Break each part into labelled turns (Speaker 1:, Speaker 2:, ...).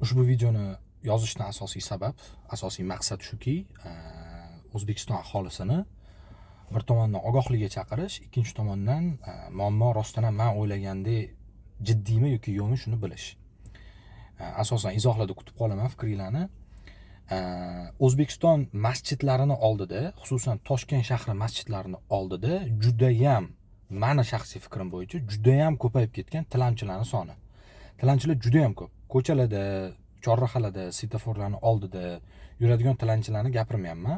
Speaker 1: Ushbu videoni yozishdan asosiy maqsad shuki, O'zbekiston aholisini bir tomondan ogohlikka chaqirish, ikkinchi tomondan muammo rostdan ham men o'ylagandek jiddiymi yoki yo'qmi shuni bilish. Asosan izohlarda kutib qolaman fikringlarni. O'zbekiston masjidlarini oldida, xususan Toshkent shahri masjidlarini oldida juda ham, meni shaxsiy fikrim bo'yicha juda ham ko'payib ketgan tilanchilarning soni. Tilanchilar juda ham ko'p. Ko'chalarda, chorrahalarda, svetoforlarning oldida yuradigan tilanchilarni gapirmayapman.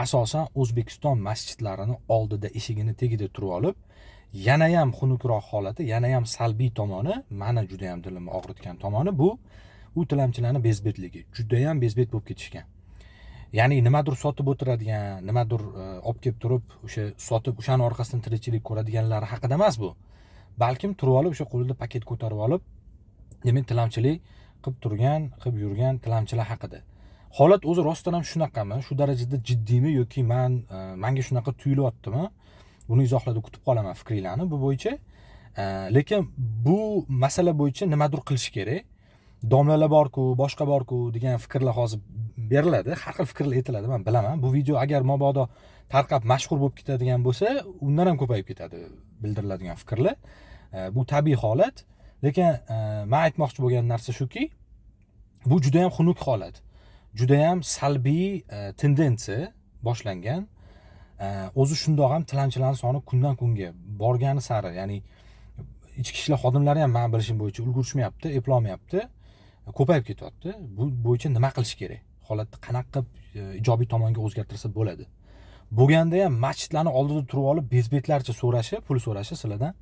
Speaker 1: Asosan O'zbekiston masjidlarini oldida eshigini tagida turib olib, yana ham xunukroq holati, yana ham salbiy tomoni, meni juda ham dilimni og'ritgan tomoni bu tilanchilarning bezbetligi. Juda ham bezbet bo'lib ketishgan. Ya'ni nimadir sotib o'tiradigan, nimadir olib kelib turib, o'sha sotib, o'shaning orqasidan tirikchilik ko'radiganlar haqida emas bu. Balkim turib olib, o'sha qo'lida paket ko'tarib olib, demak tilamchilik qilib turgan, qilib yurgan tilamchilar haqida. Holat o'zi rostdan ham shunaqami? Shu darajada jiddiymi yoki menga shunaqa tuyulyaptimi? Buni izohlarda kutib qolaman fikringlarni bu bo'yicha. Lekin bu masala bo'yicha nimadir qilish kerak. Domlalar bor-ku, boshqa bor-ku degan fikrlar hozir beriladi. Har xil fikrlar aytiladi, men bilaman. Bu video agar mabodo tarqab mashhur bo'lib ketadigan bo'lsa, undan ham ko'payib ketadi bildiriladigan fikrlar. Bu tabiiy holat. Lekin men aytmoqchi bo'lgan narsa shuki, bu juda ham xunuk holat. Juda ham salbiy tendensiya boshlangan. O'zi shundoq ham tilanchilarning soni kundan kunga borgani sari, ya'ni ichki ishlar xodimlari ham men bilishim bo'yicha ulgurishmayapti, eplolmayapti, ko'payib ketyapti. Bu bo'yicha nima qilish kerak? Holatni qanaqa qilib ijobiy tomonga o'zgartirsa bo'ladi? Bo'lganda ham masjidlarning oldida turib olib bezbetlarcha so'rashi, pul so'rashi sizlardan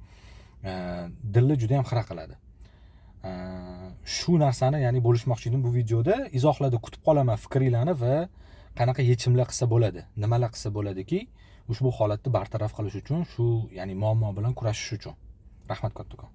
Speaker 1: dilni juda ham xira qiladi. Shu narsani, ya'ni bo'lishmoqchi edim bu videoda. Izohlarda kutib qolaman fikringlarni va qanaqa yechimlar qilsa bo'ladi, nimalar qilsa bo'ladiki, ushbu holatni bartaraf qilish uchun, shu ya'ni muammo bilan kurashish uchun. Rahmat kattakon.